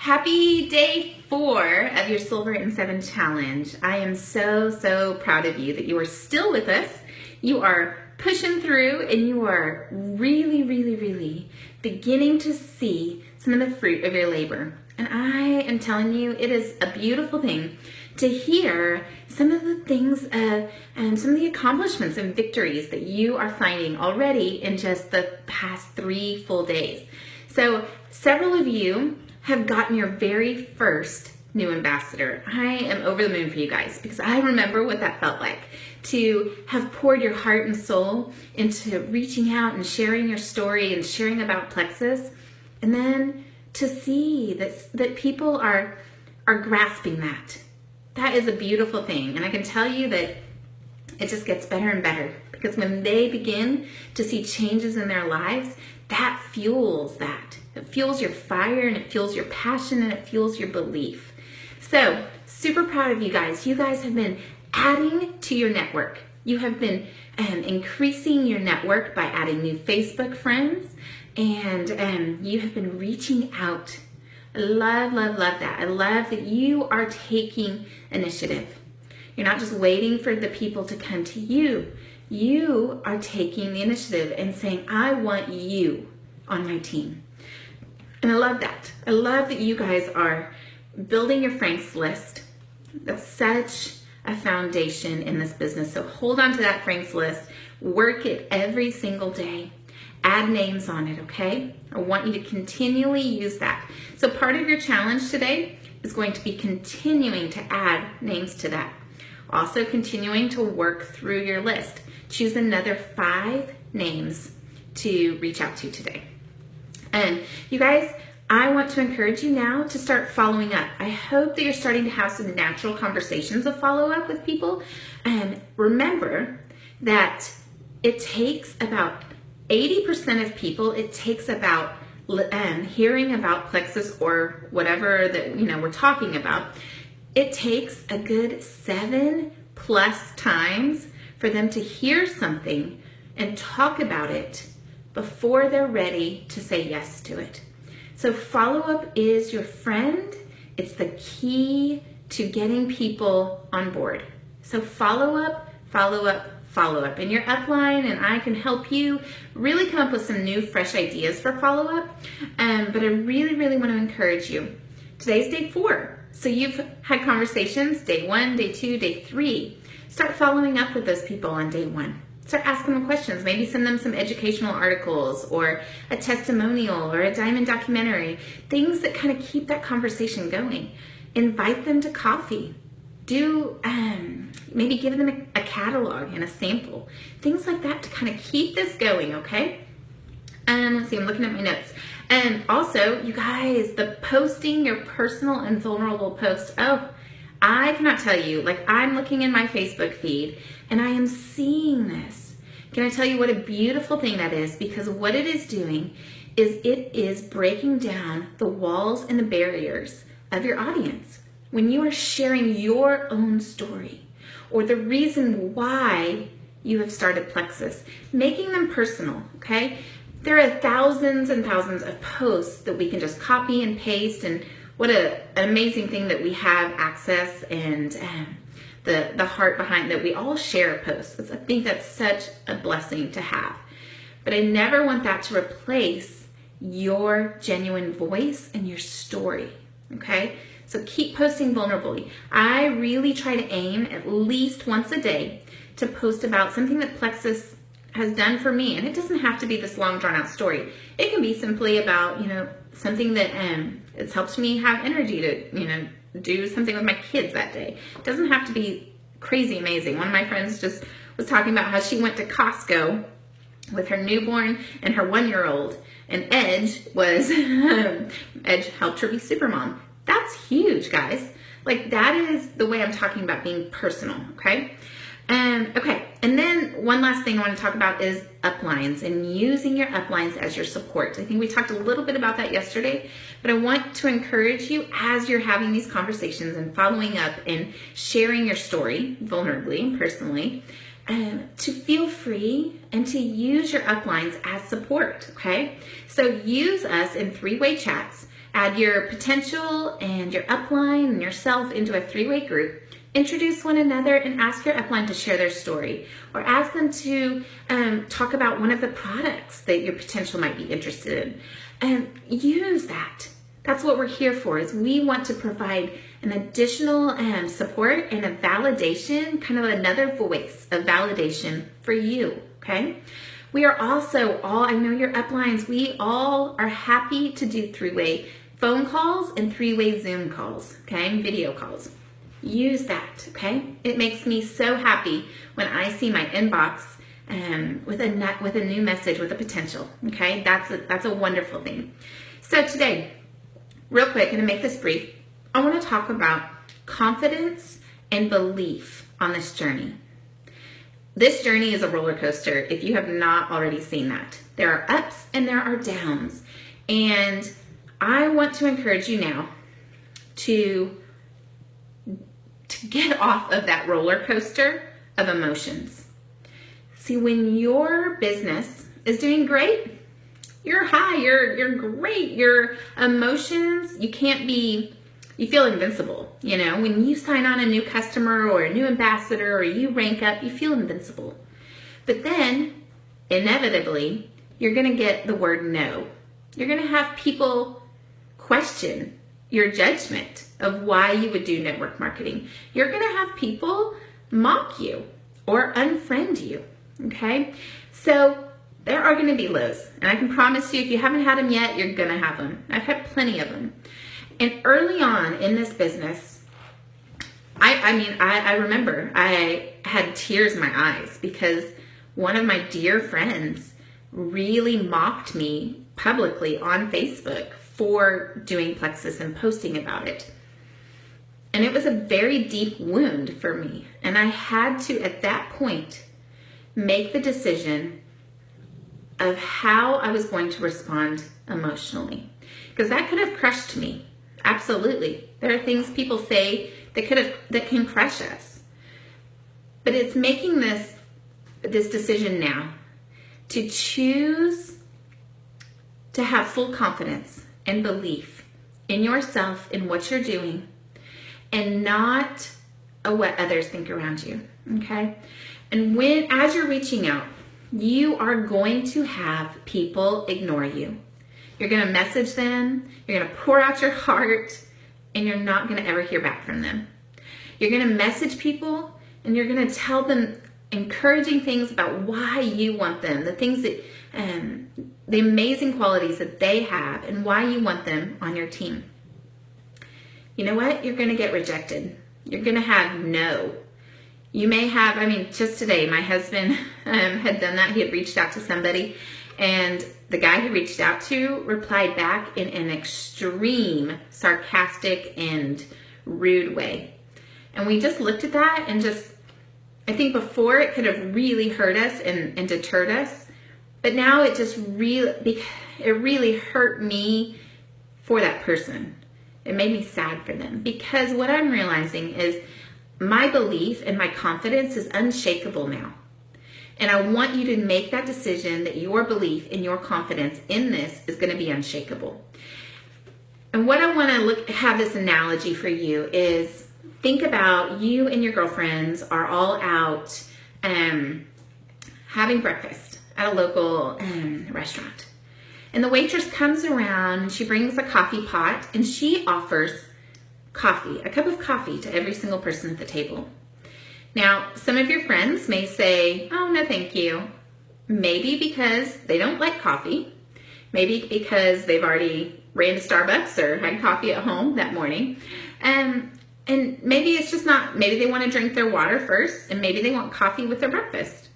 Happy day 4 of your Silver in 7 challenge. I am so proud of you that you are still with us. You are pushing through and you are really beginning to see some of the fruit of your labor. And I am telling you, it is a beautiful thing to hear some of the things and some of the accomplishments and victories that you are finding already in just the past 3 full days. So several of you have gotten your very first new ambassador. I am over the moon for you guys because I remember what that felt like to have poured your heart and soul into reaching out and sharing your story and sharing about Plexus, and then to see that people are grasping that. That is a beautiful thing, and I can tell you that it just gets better and better because when they begin to see changes in their lives, that fuels that. It fuels your fire and it fuels your passion and it fuels your belief. So, super proud of you guys. You guys have been adding to your network. You have been increasing your network by adding new Facebook friends, and you have been reaching out. I love that. I love that you are taking initiative. You're not just waiting for the people to come to you. You are taking the initiative and saying, I want you on my team. And I love that. I love that you guys are building your Frank's list. That's such a foundation in this business. So hold on to that Frank's list. Work it every single day. Add names on it, okay? I want you to continually use that. So part of your challenge today is going to be continuing to add names to that. Also continuing to work through your list. Choose another 5 names to reach out to today. And you guys, I want to encourage you now to start following up. I hope that you're starting to have some natural conversations of follow-up with people. And remember that it takes about 80% of people, it takes about hearing about Plexus or whatever that we're talking about. It takes a good 7+ times for them to hear something and talk about it before they're ready to say yes to it. So follow-up is your friend. It's the key to getting people on board. So follow-up in your upline, and I can help you really come up with some new, fresh ideas for follow-up. But I really want to encourage you. Today's day 4. So you've had conversations, day 1, day 2, day 3. Start following up with those people on day 1. Start asking them questions. Maybe send them some educational articles or a testimonial or a diamond documentary. Things that kind of keep that conversation going. Invite them to coffee. Maybe give them a catalog and a sample. Things like that to kind of keep this going, okay? Let's see, I'm looking at my notes. And also, you guys, the posting your personal and vulnerable posts. Oh, I cannot tell you, like I'm looking in my Facebook feed and I am seeing this. Can I tell you what a beautiful thing that is? Because what it is doing is it is breaking down the walls and the barriers of your audience. When you are sharing your own story or the reason why you have started Plexus, making them personal, okay? There are thousands and thousands of posts that we can just copy and paste, and what an amazing thing that we have access and the heart behind that. We all share posts. I think that's such a blessing to have. But I never want that to replace your genuine voice and your story, okay? So keep posting vulnerably. I really try to aim at least once a day to post about something that Plexus has done for me. And it doesn't have to be this long drawn out story. It can be simply about, something that it's helped me have energy to, do something with my kids that day. It doesn't have to be crazy amazing. One of my friends just was talking about how she went to Costco with her newborn and her 1-year-old, and Edge helped her be super mom. That's huge, guys. Like, that is the way I'm talking about being personal, okay? Okay, and then one last thing I want to talk about is uplines and using your uplines as your support. I think we talked a little bit about that yesterday, but I want to encourage you as you're having these conversations and following up and sharing your story vulnerably and personally, to feel free and to use your uplines as support, okay? So use us in 3-way chats Add your potential and your upline and yourself into a three-way group. Introduce one another and ask your upline to share their story, or ask them to talk about one of the products that your potential might be interested in. Use that. That's what we're here for, is we want to provide an additional support and a validation, kind of another voice of validation for you, okay? We are also all, I know your uplines, we all are happy to do three-way phone calls and three-way Zoom calls, okay, video calls. Use that, okay? It makes me so happy when I see my inbox with a new message with a potential, okay? That's a wonderful thing. So today, real quick, I'm gonna make this brief. I wanna talk about confidence and belief on this journey. This journey is a roller coaster if you have not already seen that. There are ups and there are downs. And I want to encourage you now to get off of that roller coaster of emotions. See, when your business is doing great, you're high, you're great, your emotions, you feel invincible. You know, when you sign on a new customer or a new ambassador or you rank up, you feel invincible. But then, inevitably, you're gonna get the word no. You're gonna have people question your judgment of why you would do network marketing. You're gonna have people mock you or unfriend you, okay? So there are gonna be lows, and I can promise you, if you haven't had them yet, you're gonna have them. I've had plenty of them. And early on in this business, I remember I had tears in my eyes because one of my dear friends really mocked me publicly on Facebook for doing Plexus and posting about it. And it was a very deep wound for me. And I had to, at that point, make the decision of how I was going to respond emotionally. Because that could have crushed me. Absolutely. There are things people say that can crush us. But it's making this decision now to choose to have full confidence and belief in yourself, in what you're doing, and not what others think around you, okay? And as you're reaching out, you are going to have people ignore you. You're gonna message them, you're gonna pour out your heart, and you're not gonna ever hear back from them. You're gonna message people, and you're gonna tell them encouraging things about why you want them, the things that, the amazing qualities that they have, and why you want them on your team. You know what? You're gonna get rejected. You're gonna have no. You may have, just today, my husband had done that. He had reached out to somebody, and the guy he reached out to replied back in an extreme sarcastic and rude way. And we just looked at that and I think before it could have really hurt us and deterred us, but now it really hurt me for that person. It made me sad for them, because what I'm realizing is my belief and my confidence is unshakable now. And I want you to make that decision that your belief and your confidence in this is going to be unshakable. And what I want to have this analogy for you is, think about you and your girlfriends are all out having breakfast at a local restaurant. And the waitress comes around and she brings a coffee pot and she offers coffee, a cup of coffee, to every single person at the table. Now, some of your friends may say, oh, no, thank you. Maybe because they don't like coffee. Maybe because they've already ran to Starbucks or had coffee at home that morning. And maybe it's just not, maybe they want to drink their water first, and maybe they want coffee with their breakfast.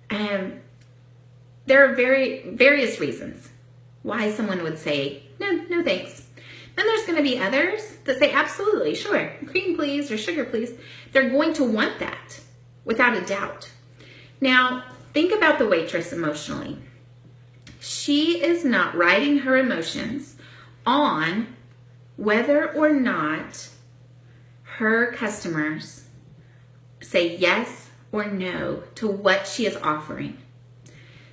There are various reasons why someone would say, no thanks. Then there's going to be others that say, absolutely, sure, cream please, or sugar please. They're going to want that, without a doubt. Now, think about the waitress emotionally. She is not riding her emotions on whether or not her customers say yes or no to what she is offering.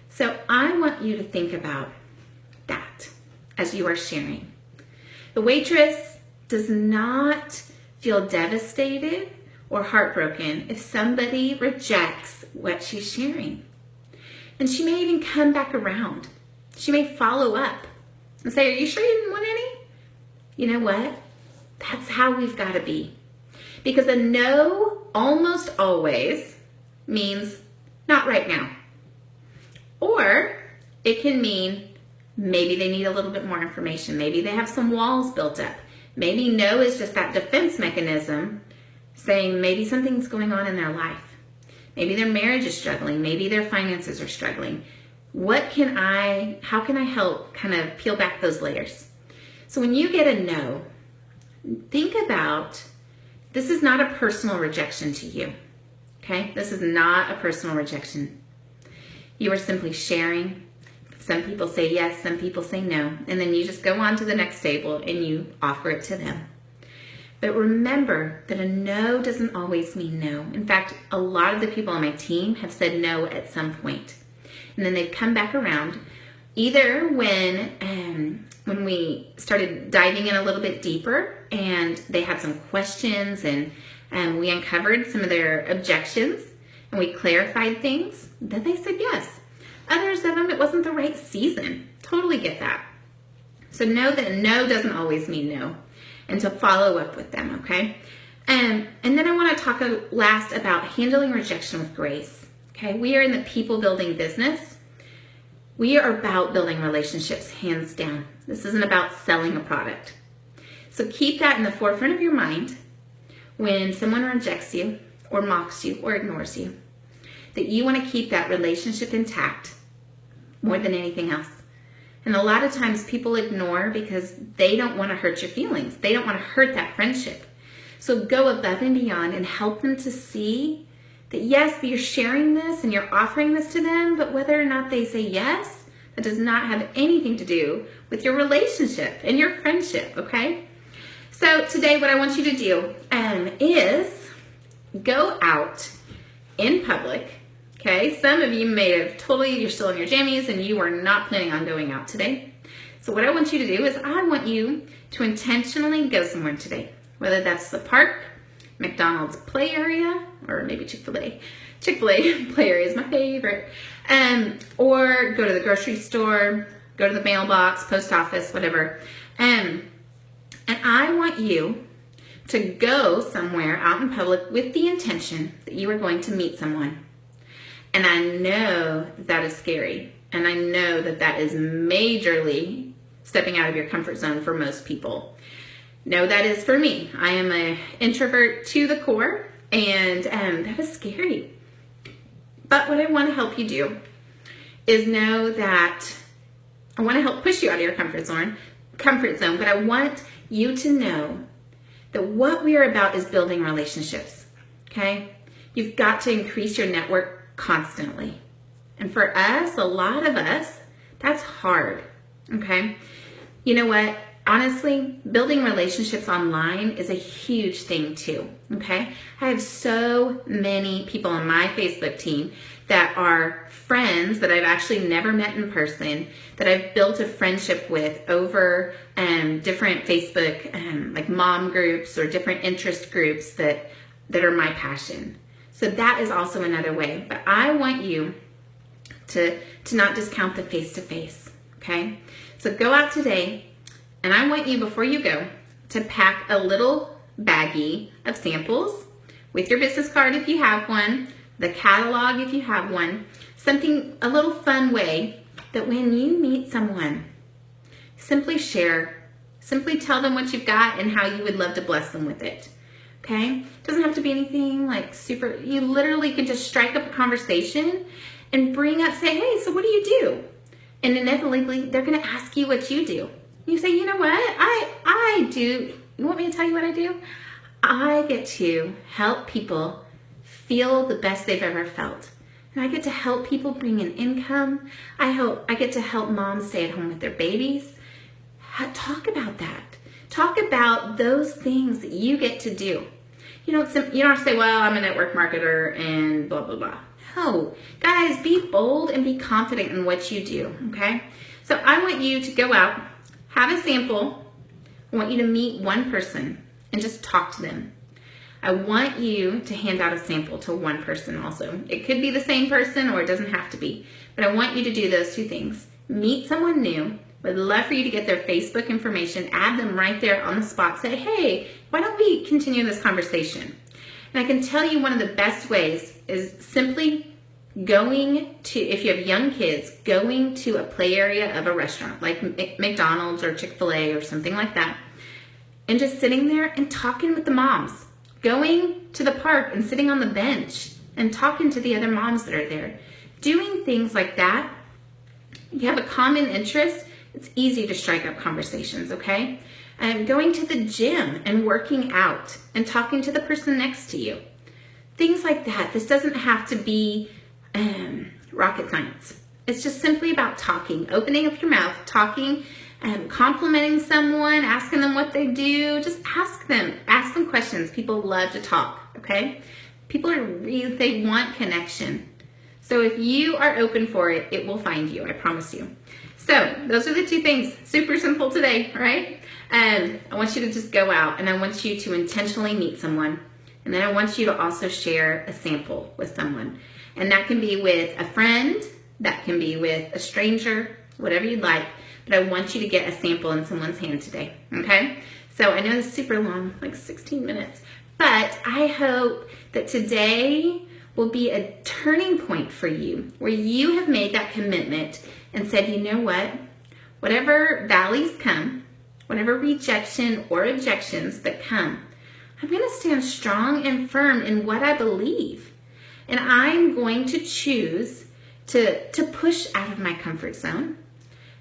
So I want you to think about that as you are sharing. The waitress does not feel devastated or heartbroken if somebody rejects what she's sharing. And she may even come back around. She may follow up and say, are you sure you didn't want any? You know what? That's how we've got to be. Because a no almost always means not right now. Or it can mean maybe they need a little bit more information. Maybe they have some walls built up. Maybe no is just that defense mechanism saying maybe something's going on in their life. Maybe their marriage is struggling. Maybe their finances are struggling. How can I help kind of peel back those layers? So when you get a no, think about, this is not a personal rejection to you, okay? This is not a personal rejection. You are simply sharing. Some people say yes, some people say no, and then you just go on to the next table and you offer it to them. But remember that a no doesn't always mean no. In fact, a lot of the people on my team have said no at some point. And then they've come back around, either when we started diving in a little bit deeper and they had some questions and we uncovered some of their objections and we clarified things, then they said yes. Others of them, it wasn't the right season. Totally get that. So know that no doesn't always mean no, and to follow up with them, okay? And then I want to talk last about handling rejection with grace, okay? We are in the people building business. We are about building relationships, hands down. This isn't about selling a product. So keep that in the forefront of your mind when someone rejects you or mocks you or ignores you, that you want to keep that relationship intact more than anything else. And a lot of times people ignore because they don't want to hurt your feelings. They don't want to hurt that friendship. So go above and beyond and help them to see that yes, you're sharing this and you're offering this to them, but whether or not they say yes, that does not have anything to do with your relationship and your friendship, okay? So today what I want you to do is go out in public. Okay, some of you may have you're still in your jammies and you are not planning on going out today. So what I want you to do is I want you to intentionally go somewhere today, whether that's the park, McDonald's play area, or maybe Chick-fil-A. Chick-fil-A play area is my favorite. Or go to the grocery store, go to the mailbox, post office, whatever. And I want you to go somewhere out in public with the intention that you are going to meet someone. And I know that is scary. And I know that that is majorly stepping out of your comfort zone for most people. No, that is for me. I am an introvert to the core, and that is scary. But what I want to help you do is know that I want to help push you out of your comfort zone, but I want you to know that what we are about is building relationships, okay? You've got to increase your network constantly. And for us, a lot of us, that's hard, okay? You know what? Honestly, building relationships online is a huge thing too, okay? I have so many people on my Facebook team that are friends that I've actually never met in person, that I've built a friendship with over different Facebook like mom groups or different interest groups that are my passion. So that is also another way. But I want you to not discount the face-to-face, okay? So go out today, and I want you, before you go, to pack a little baggie of samples with your business card if you have one, the catalog if you have one, something, a little fun way that when you meet someone, simply share, simply tell them what you've got and how you would love to bless them with it. Okay? It doesn't have to be anything like super, you literally can just strike up a conversation and bring up, say, hey, so what do you do? And inevitably, they're going to ask you what you do. You say, you know what? I do, you want me to tell you what I do? I get to help people feel the best they've ever felt. And I get to help people bring in income. I get to help moms stay at home with their babies. Talk about that. Talk about those things that you get to do. You don't have to say, well, I'm a network marketer and blah, blah, blah. No, guys, be bold and be confident in what you do, okay? So I want you to go out, have a sample I want you to meet one person and just talk to them. I want you to hand out a sample to one person also. It could be the same person or it doesn't have to be, but I want you to do those two things. Meet someone new. Would love for you to get their Facebook information, add them right there on the spot. Say, hey, why don't we continue this conversation? And I can tell you one of the best ways is simply going to, if you have young kids, going to a play area of a restaurant like McDonald's or Chick-fil-A or something like that, and just sitting there and talking with the moms. Going to the park and sitting on the bench and talking to the other moms that are there. Doing things like that. You have a common interest, it's easy to strike up conversations, okay? Going to the gym and working out and talking to the person next to you. Things like that. This doesn't have to be rocket science. It's just simply about talking, opening up your mouth, talking, complimenting someone, asking them what they do. Just ask them questions. People love to talk, okay? People are really, they want connection. So if you are open for it, it will find you, I promise you. So those are the two things, super simple today, right? I want you to just go out and I want you to intentionally meet someone. And then I want you to also share a sample with someone. And that can be with a friend, that can be with a stranger, whatever you'd like. But I want you to get a sample in someone's hand today, okay? So I know this is super long, like 16 minutes, but I hope that today will be a turning point for you where you have made that commitment and said, you know what? Whatever valleys come, whatever rejection or objections that come, I'm going to stand strong and firm in what I believe. And I'm going to choose to push out of my comfort zone.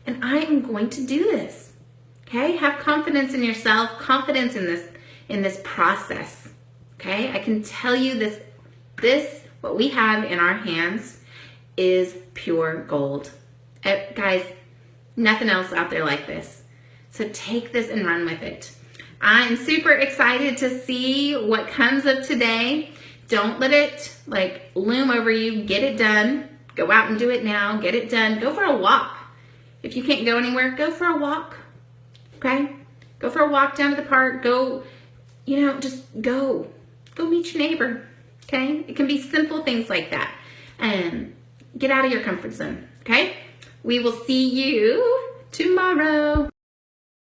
And I am going to do this. Okay? Have confidence in yourself, confidence in this process. Okay? I can tell you this what we have in our hands is pure gold. Guys, nothing else out there like this. So take this and run with it. I'm super excited to see what comes of today. Don't let it like loom over you. Get it done. Go out and do it now. Get it done. Go for a walk. If you can't go anywhere, go for a walk, okay? Go for a walk down to the park. Go, just go. Go meet your neighbor, okay? It can be simple things like that. Get out of your comfort zone, okay? We will see you tomorrow.